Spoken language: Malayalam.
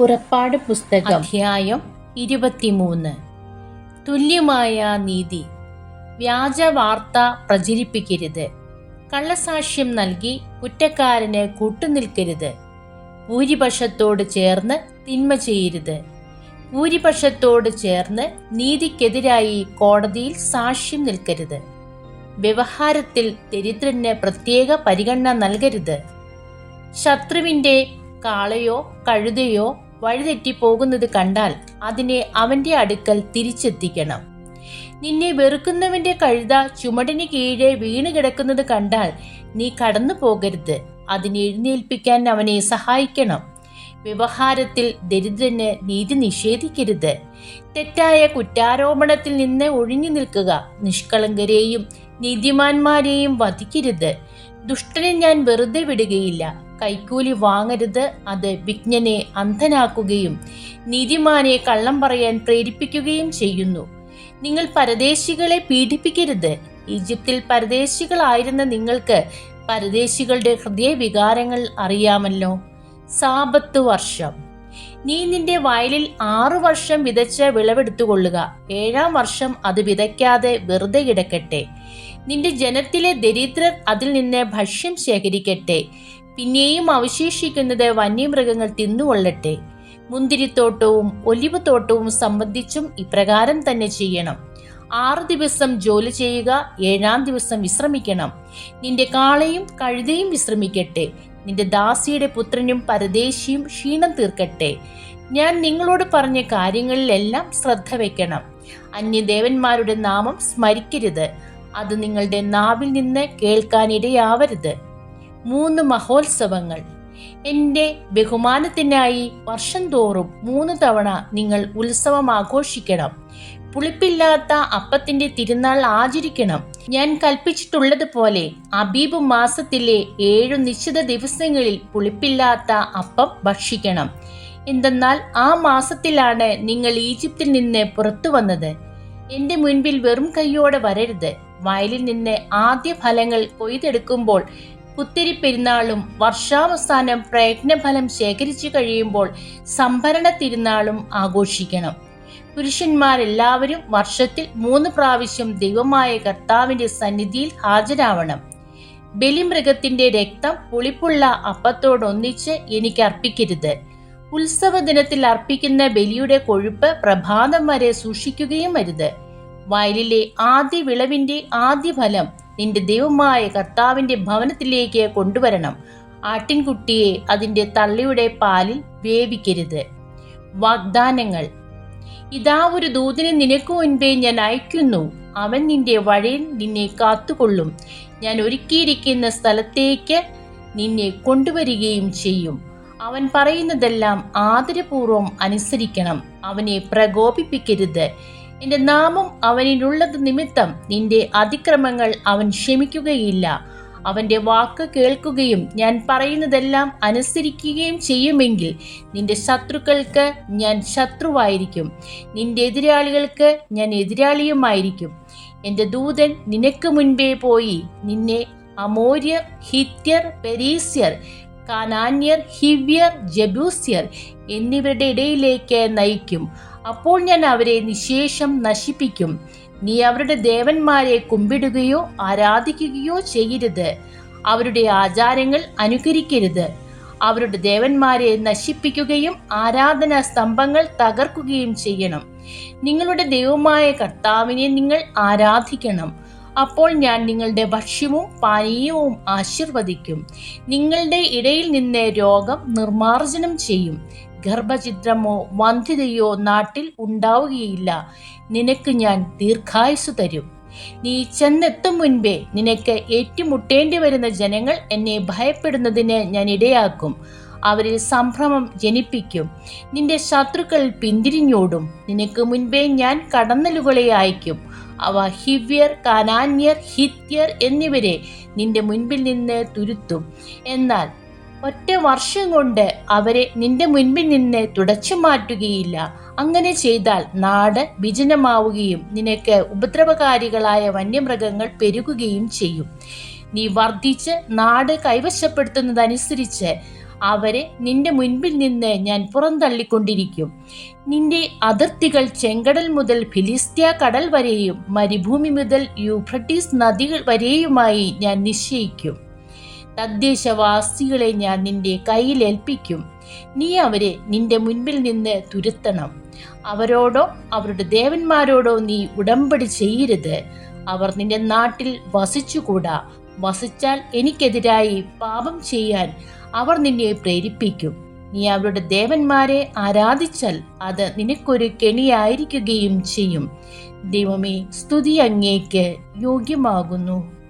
പുറപ്പാട് പുസ്തകം അധ്യായം 23. തുല്യമായ നീതി. വ്യാജ വാർത്ത പ്രചരിപ്പിക്കരുത്. കള്ളസാക്ഷ്യം നൽകി കുറ്റക്കാരന് കൂട്ടുനിൽക്കരുത്. ഭൂരിപക്ഷത്തോട് ചേർന്ന് തിന്മ ചെയ്യരുത്. ഭൂരിപക്ഷത്തോട് ചേർന്ന് നീതിക്കെതിരായി കോടതിയിൽ സാക്ഷ്യം നിൽക്കരുത്. വ്യവഹാരത്തിൽ ദരിദ്രന് പ്രത്യേക പരിഗണന നൽകരുത്. ശത്രുവിൻ്റെ കാളയോ കഴുതയോ വഴിതെറ്റിപ്പോകുന്നത് കണ്ടാൽ അതിനെ അവന്റെ അടുക്കൽ തിരിച്ചെത്തിക്കണം. നിന്നെ വെറുക്കുന്നവന്റെ കഴുത ചുമടിന് കീഴെ വീണ് കിടക്കുന്നത് കണ്ടാൽ നീ കടന്നു പോകരുത്. അതിനെ എഴുന്നേൽപ്പിക്കാൻ അവനെ സഹായിക്കണം. വ്യവഹാരത്തിൽ ദരിദ്രന് നീതി നിഷേധിക്കരുത്. തെറ്റായ കുറ്റാരോപണത്തിൽ നിന്ന് ഒഴിഞ്ഞു നിൽക്കുക. നിഷ്കളങ്കരെയും നീതിമാന്മാരെയും വധിക്കരുത്. ദുഷ്ടനെ ഞാൻ വെറുതെ വിടുകയില്ല. കൈക്കൂലി വാങ്ങരുത്. അത് വിജ്ഞനെ അന്ധനാക്കുകയും നീതിമാനെ കള്ളം പറയാൻ പ്രേരിപ്പിക്കുകയും ചെയ്യുന്നു. നിങ്ങൾ പരദേശികളെ പീഡിപ്പിക്കരുത്. ഈജിപ്തിൽ പരദേശികളായിരുന്ന നിങ്ങൾക്ക് പരദേശികളുടെ ഹൃദയവികാരങ്ങൾ അറിയാമല്ലോ. സാബത്ത് വർഷം. നീ നിന്റെ വയലിൽ 6 വർഷം വിതച്ച വിളവെടുത്തുകൊള്ളുക. 7-ാം വർഷം അത് വിതയ്ക്കാതെ വെറുതെ കിടക്കട്ടെ. നിന്റെ ജനത്തിലെ ദരിദ്രർ അതിൽ നിന്ന് ഭക്ഷ്യം ശേഖരിക്കട്ടെ. പിന്നെയും അവശേഷിക്കുന്നത് വന്യമൃഗങ്ങൾ തിന്നുകൊള്ളട്ടെ. മുന്തിരിത്തോട്ടവും ഒലിവ് തോട്ടവും സംബന്ധിച്ചും ഇപ്രകാരം തന്നെ ചെയ്യണം. 6 ദിവസം ജോലി ചെയ്യുക, 7-ാം ദിവസം വിശ്രമിക്കണം. നിന്റെ കാളയും കഴുതയും വിശ്രമിക്കട്ടെ. നിന്റെ ദാസിയുടെ പുത്രനും പരദേശിയും ക്ഷീണം തീർക്കട്ടെ. ഞാൻ നിങ്ങളോട് പറഞ്ഞ കാര്യങ്ങളിലെല്ലാം ശ്രദ്ധ വയ്ക്കണം. അന്യദേവന്മാരുടെ നാമം സ്മരിക്കരുത്. അത് നിങ്ങളുടെ നാവിൽ നിന്ന് കേൾക്കാനിടയാവരുത്. 3 മഹോത്സവങ്ങൾ. എൻ്റെ ബഹുമാനത്തിനായി വർഷം തോറും 3 തവണ നിങ്ങൾ ഉത്സവം ആഘോഷിക്കണം. പുളിപ്പില്ലാത്ത അപ്പത്തിന്റെ തിരുനാൾ ആചരിക്കണം. ഞാൻ കൽപ്പിച്ചിട്ടുള്ളതുപോലെ അബീബ് മാസത്തിലെ 7 നിശ്ചിത ദിവസങ്ങളിൽ പുളിപ്പില്ലാത്ത അപ്പം ഭക്ഷിക്കണം. എന്തെന്നാൽ ആ മാസത്തിലാണ് നിങ്ങൾ ഈജിപ്തിൽ നിന്ന് പുറത്തു വന്നത്. എൻ്റെ മുൻപിൽ വെറും കൈയോടെ വരരുത്. വയലിൽ നിന്ന് ആദ്യ ഫലങ്ങൾ കൊയ്തെടുക്കുമ്പോൾ പുത്തിരി പെരുന്നാളും വർഷാവസാനം പ്രയത്നഫലം ശേഖരിച്ചു കഴിയുമ്പോൾ സംഭരണ തിരുനാളും ആഘോഷിക്കണം. പുരുഷന്മാരെല്ലാവരും വർഷത്തിൽ 3 പ്രാവശ്യം ദൈവമായ കർത്താവിന്റെ സന്നിധിയിൽ ഹാജരാവണം. ബലിമൃഗത്തിന്റെ രക്തം പുളിപ്പുള്ള അപ്പത്തോടൊന്നിച്ച് എനിക്ക് അർപ്പിക്കരുത്. ഉത്സവ ദിനത്തിൽ അർപ്പിക്കുന്ന ബലിയുടെ കൊഴുപ്പ് പ്രഭാതം വരെ സൂക്ഷിക്കുകയും അരുത്. വയലിലെ ആദ്യ വിളവിന്റെ ആദ്യ ഫലം നിന്റെ ദൈവമായ കർത്താവിന്റെ ഭവനത്തിലേക്ക് കൊണ്ടുവരണം. ആട്ടിൻകുട്ടിയെ അതിന്റെ തള്ളയുടെ പാലിൽ വേവിക്കരുത്. വാഗ്ദാനങ്ങൾ. ഇതാ, ഒരു ദൂതനെ നിനക്ക് മുൻപേ ഞാൻ അയക്കുന്നു. അവൻ നിന്റെ വഴിയിൽ നിന്നെ കാത്തുകൊള്ളും. ഞാൻ ഒരുക്കിയിരിക്കുന്ന സ്ഥലത്തേക്ക് നിന്നെ കൊണ്ടുവരികയും ചെയ്യും. അവൻ പറയുന്നതെല്ലാം ആദരപൂർവം അനുസരിക്കണം. അവനെ പ്രകോപിപ്പിക്കരുത്. എൻ്റെ നാമം അവനിലുള്ളത് നിമിത്തം നിന്റെ അതിക്രമങ്ങൾ അവൻ ക്ഷമിക്കുകയില്ല. അവൻ്റെ വാക്ക് കേൾക്കുകയും ഞാൻ പറയുന്നതെല്ലാം അനുസരിക്കുകയും ചെയ്യുമെങ്കിൽ നിന്റെ ശത്രുക്കൾക്ക് ഞാൻ ശത്രുവായിരിക്കും, നിന്റെ എതിരാളികൾക്ക് ഞാൻ എതിരാളിയുമായിരിക്കും. എൻ്റെ ദൂതൻ നിനക്ക് മുൻപേ പോയി നിന്നെ അമോര്യർ, ഹിത്യർ, പെരീസ്യർ, കാനാന്യർ, ഹിവ്യർ, ജബൂസ്യർ എന്നിവരുടെ ഇടയിലേക്ക് നയിക്കും. അപ്പോൾ ഞാൻ അവരെ നിശേഷം നശിപ്പിക്കും. നീ അവരുടെ ദേവന്മാരെ കുമ്പിടുകയോ ആരാധിക്കുകയോ ചെയ്യരുത്. അവരുടെ ആചാരങ്ങൾ അനുകരിക്കരുത്. അവരുടെ ദേവന്മാരെ നശിപ്പിക്കുകയും ആരാധനാ സ്തംഭങ്ങൾ തകർക്കുകയും ചെയ്യണം. നിങ്ങളുടെ ദൈവമായ കർത്താവിനെ നിങ്ങൾ ആരാധിക്കണം. അപ്പോൾ ഞാൻ നിങ്ങളുടെ ഭക്ഷ്യവും പാനീയവും ആശീർവദിക്കും. നിങ്ങളുടെ ഇടയിൽ നിന്ന് രോഗം നിർമ്മാർജ്ജനം ചെയ്യും. ഗർഭഛിദ്രമോ വന്ധ്യതയോ നാട്ടിൽ ഉണ്ടാവുകയില്ല. നിനക്ക് ഞാൻ ദീർഘായുസ് തരും. നീ ചെന്നെത്തും മുൻപേ നിനക്ക് ഏറ്റുമുട്ടേണ്ടി വരുന്ന ജനങ്ങൾ എന്നെ ഭയപ്പെടുന്നതിന് ഞാൻ ഇടയാക്കും. അവരിൽ സംഭ്രമം ജനിപ്പിക്കും. നിന്റെ ശത്രുക്കൾ പിന്തിരിഞ്ഞോടും. നിനക്ക് മുൻപേ ഞാൻ കടന്നലുകളെ അയക്കും. അവ ഹിവ്യർ, കാനാന്യർ, ഹിത്യർ എന്നിവരെ നിന്റെ മുൻപിൽ നിന്ന് തുരുത്തും. എന്നാൽ 1 വർഷം കൊണ്ട് അവരെ നിന്റെ മുൻപിൽ നിന്ന് തുടച്ചു മാറ്റുകയില്ല. അങ്ങനെ ചെയ്താൽ നാട് വിജനമാവുകയും നിനക്ക് ഉപദ്രവകാരികളായ വന്യമൃഗങ്ങൾ പെരുകുകയും ചെയ്യും. നീ വർദ്ധിച്ച് നാട് കൈവശപ്പെടുത്തുന്നതനുസരിച്ച് അവരെ നിന്റെ മുൻപിൽ നിന്ന് ഞാൻ പുറന്തള്ളിക്കൊണ്ടിരിക്കും. നിന്റെ അതിർത്തികൾ ചെങ്കടൽ മുതൽ ഫിലിസ്ത്യ കടൽ വരെയും മരുഭൂമി മുതൽ യൂഫ്രട്ടീസ് നദികൾ വരെയുമായി ഞാൻ നിശ്ചയിക്കും. തദ്ദേശവാസികളെ ഞാൻ നിന്റെ കയ്യിൽ ഏൽപ്പിക്കും. നീ അവരെ നിന്റെ മുൻപിൽ നിന്ന് തുരത്തണം. അവരോടോ അവരുടെ ദേവന്മാരോടോ നീ ഉടമ്പടി ചെയ്യരുത്. അവർ നിന്റെ നാട്ടിൽ വസിച്ചുകൂടാ. വസിച്ചാൽ എനിക്കെതിരായി പാപം ചെയ്യാൻ അവർ നിന്നെ പ്രേരിപ്പിക്കും. നീ അവരുടെ ദേവന്മാരെ ആരാധിച്ചാൽ അത് നിനക്കൊരു കെണിയായിരിക്കുകയും ചെയ്യും. ദൈവമേ, സ്തുതി അങ്ങേക്ക് യോഗ്യമാകുന്നു.